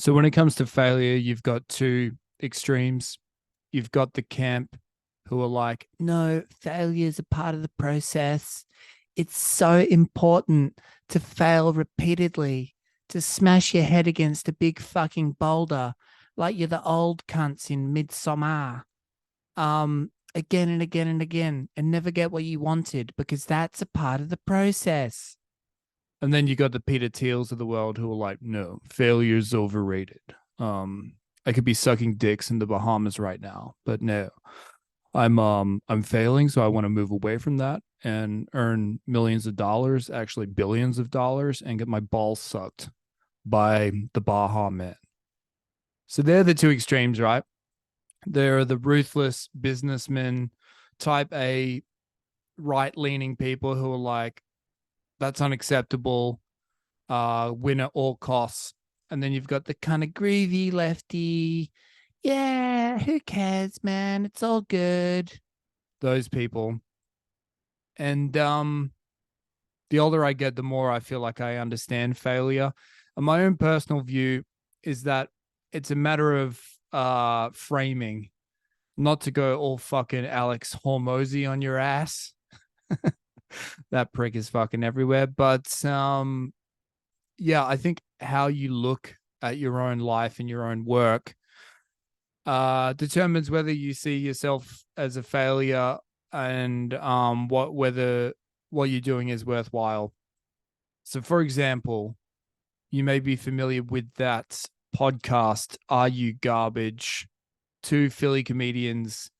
So when it comes to failure, you've got two extremes. You've got the camp who are like, no, failure is a part of the process. It's so important to fail repeatedly, to smash your head against a big fucking boulder like you're the old cunts in Midsummer. Again and again and again, and never get what you wanted because that's a part of the process. And then you got the Peter Thiels of the world who are like, no, failure's overrated. I could be sucking dicks in the Bahamas right now, but no, I'm failing, so I want to move away from that and earn millions of dollars, actually billions of dollars, and get my balls sucked by the Baha man. So they're the two extremes, right? They're the ruthless businessmen, type A, right leaning people who are like, that's unacceptable, win at all costs. And then you've got the kind of greedy lefty, yeah, who cares, man? It's all good. Those people. And the older I get, the more I feel like I understand failure. And my own personal view is that it's a matter of framing, not to go all fucking Alex Hormozy on your ass. That prick is fucking everywhere. But yeah, I think how you look at your own life and your own work determines whether you see yourself as a failure and whether what you're doing is worthwhile. So, for example, you may be familiar with that podcast, Are You Garbage? Two Philly comedians,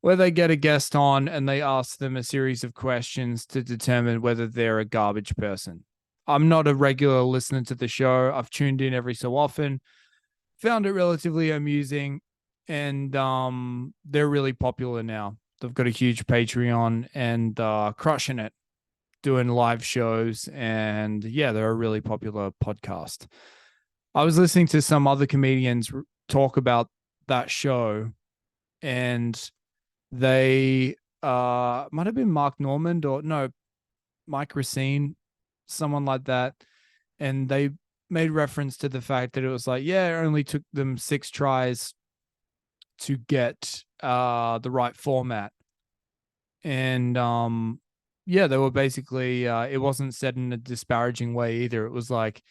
where they get a guest on and they ask them a series of questions to determine whether they're a garbage person. I'm not a regular listener to the show. I've tuned in every so often, found it relatively amusing, and they're really popular now. They've got a huge Patreon and crushing it, doing live shows, and yeah, they're a really popular podcast. I was listening to some other comedians talk about that show, and they might have been Mark Normand or no, Mike Racine, someone like that, and they made reference to the fact that it was like, yeah, it only took them 6 tries to get the right format. And yeah, they were basically it wasn't said in a disparaging way either. It was like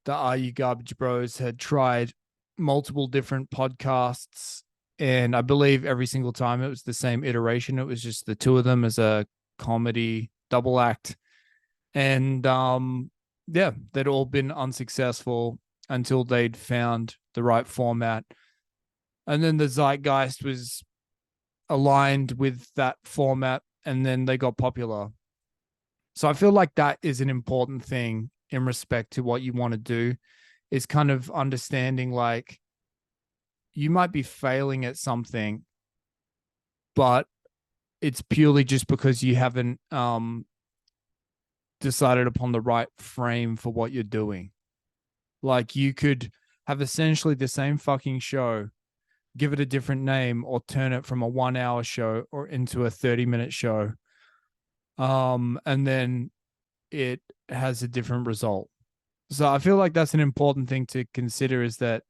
the Are You Garbage Bros had tried multiple different podcasts, and I believe every single time it was the same iteration. It was just the two of them as a comedy double act. And yeah, they'd all been unsuccessful until they'd found the right format. And then the zeitgeist was aligned with that format, and then they got popular. So I feel like that is an important thing in respect to what you want to do, is kind of understanding like you might be failing at something, but it's purely just because you haven't decided upon the right frame for what you're doing. Like you could have essentially the same fucking show, give it a different name, or turn it from a 1 hour show or into a 30-minute show. And then it has a different result. So I feel like that's an important thing to consider, is that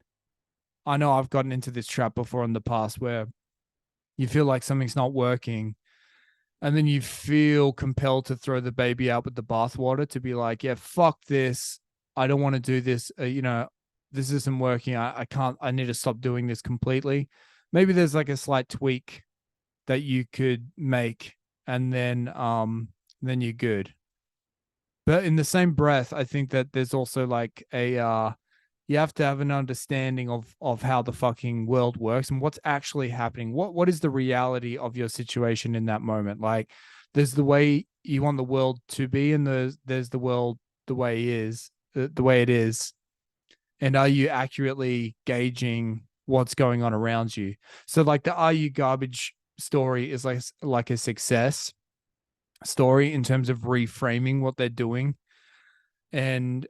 I know I've gotten into this trap before in the past where you feel like something's not working, and then you feel compelled to throw the baby out with the bathwater, to be like, yeah, fuck this. I don't want to do this. This isn't working. I can't, I need to stop doing this completely. Maybe there's like a slight tweak that you could make, and then you're good. But in the same breath, I think that there's also like you have to have an understanding of how the fucking world works and what's actually happening. What is the reality of your situation in that moment? Like there's the way you want the world to be, and there's the world the way the way it is. And are you accurately gauging what's going on around you? So like the Are You Garbage story is like a success story in terms of reframing what they're doing and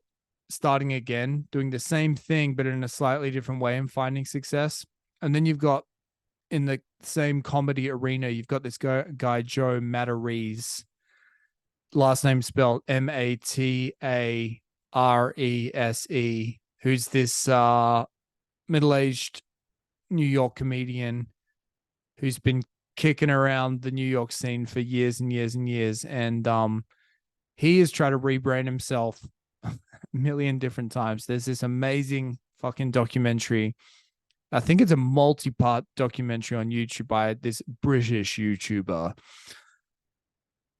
starting again, doing the same thing, but in a slightly different way and finding success. And then you've got in the same comedy arena, you've got this guy Joe Matarese, last name spelled Matarese, who's this middle-aged New York comedian who's been kicking around the New York scene for years and years and years. And he has tried to rebrand himself a million different times. There's this amazing fucking documentary. I think it's a multi-part documentary on YouTube by this British YouTuber.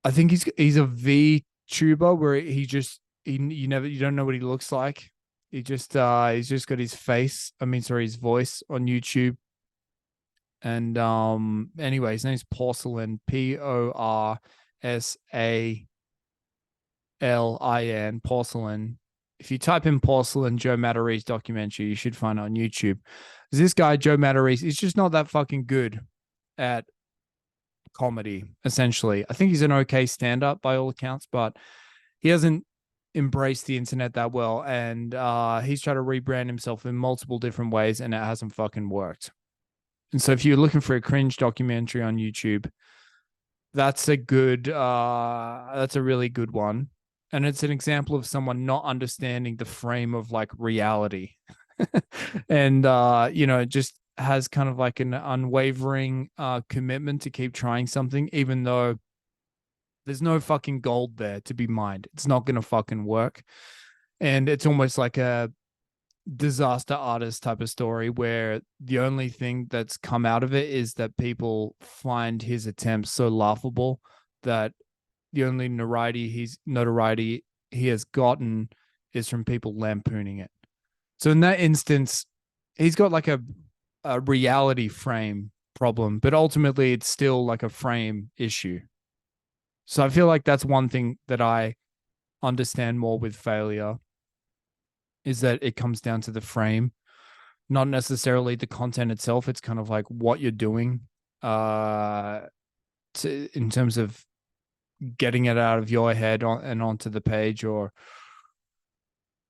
I think he's a VTuber where you don't know what he looks like. He's just got his face. I mean, sorry, his voice on YouTube. And anyway, his name's Porcelain, Porsalin, Porcelain. If you type in Porcelain Joe Matarese documentary, you should find it on YouTube. This guy Joe Matarese is just not that fucking good at comedy. Essentially, I think he's an okay stand-up by all accounts, but he hasn't embraced the internet that well, and he's tried to rebrand himself in multiple different ways, and it hasn't fucking worked. And so if you're looking for a cringe documentary on YouTube, that's a really good one. And it's an example of someone not understanding the frame of like reality. And it just has kind of like an unwavering commitment to keep trying something, even though there's no fucking gold there to be mined. It's not gonna fucking work. And it's almost like a disaster artist type of story where the only thing that's come out of it is that people find his attempts so laughable that the only notoriety he has gotten is from people lampooning it. So in that instance, he's got like a reality frame problem, but ultimately it's still like a frame issue. So I feel like that's one thing that I understand more with failure is that it comes down to the frame, not necessarily the content itself. It's kind of like what you're doing in terms of getting it out of your head and onto the page or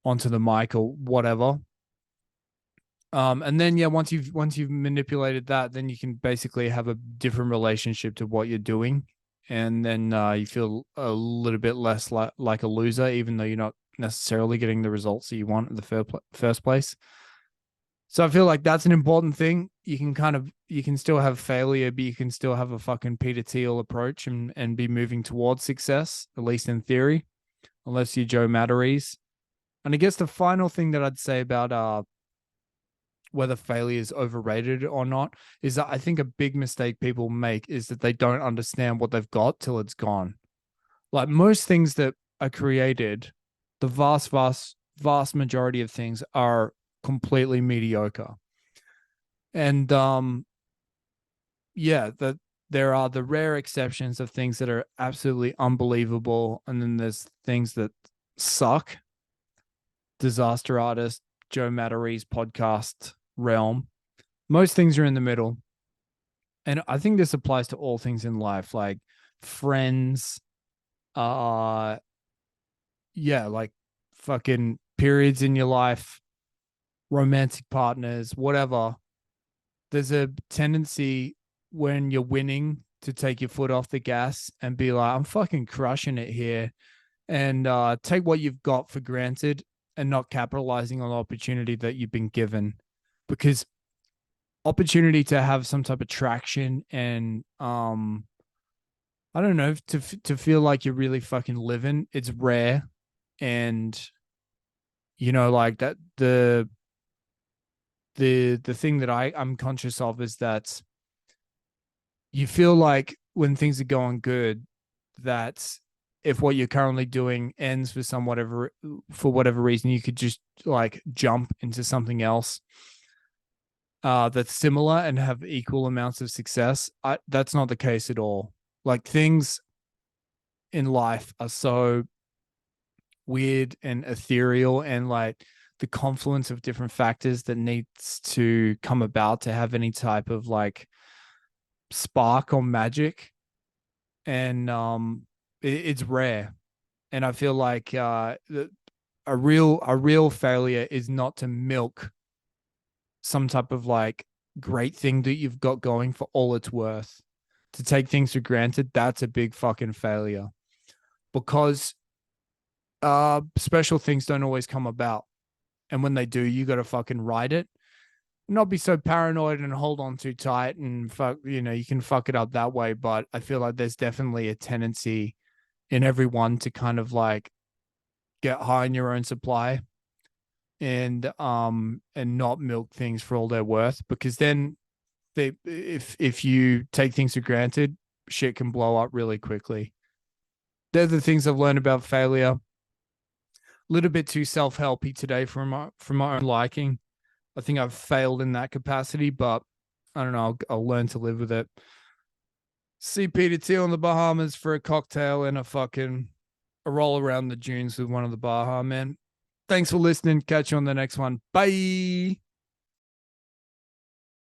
onto the mic or whatever. And then once you've manipulated that, then you can basically have a different relationship to what you're doing, and then you feel a little bit less like a loser, even though you're not necessarily getting the results that you want in the first place. So I feel like that's an important thing. You can still have failure, but you can still have a fucking Peter Thiel approach and be moving towards success, at least in theory, unless you're Joe Matarese. And I guess the final thing that I'd say about whether failure is overrated or not is that I think a big mistake people make is that they don't understand what they've got till it's gone. Like most things that are created, the vast majority of things are completely mediocre. And that there are the rare exceptions of things that are absolutely unbelievable, and then there's things that suck. Disaster artist, Joe Matarese podcast realm. Most things are in the middle. And I think this applies to all things in life, like friends, like fucking periods in your life, romantic partners, whatever. There's a tendency when you're winning to take your foot off the gas and be like, I'm fucking crushing it here, and take what you've got for granted and not capitalizing on the opportunity that you've been given, because opportunity to have some type of traction and I don't know, to feel like you're really fucking living, it's rare. And like that, the thing that I'm conscious of is that you feel like when things are going good, that if what you're currently doing ends for whatever reason, you could just like jump into something else that's similar and have equal amounts of success. That's not the case at all. Like things in life are so weird and ethereal, and like the confluence of different factors that needs to come about to have any type of like spark or magic. And it's rare. And I feel like a real failure is not to milk some type of like great thing that you've got going for all it's worth. To take things for granted, that's a big fucking failure, because special things don't always come about. And when they do, you got to fucking ride it. Not be so paranoid and hold on too tight and fuck, you can fuck it up that way. But I feel like there's definitely a tendency in everyone to kind of like get high in your own supply and not milk things for all they're worth, because then if you take things for granted, shit can blow up really quickly. They're the things I've learned about failure. A little bit too self-helpy today for my own liking. I think I've failed in that capacity, but I don't know. I'll learn to live with it. See Peter T on the Bahamas for a cocktail and a roll around the dunes with one of the Baha men. Thanks for listening. Catch you on the next one. Bye.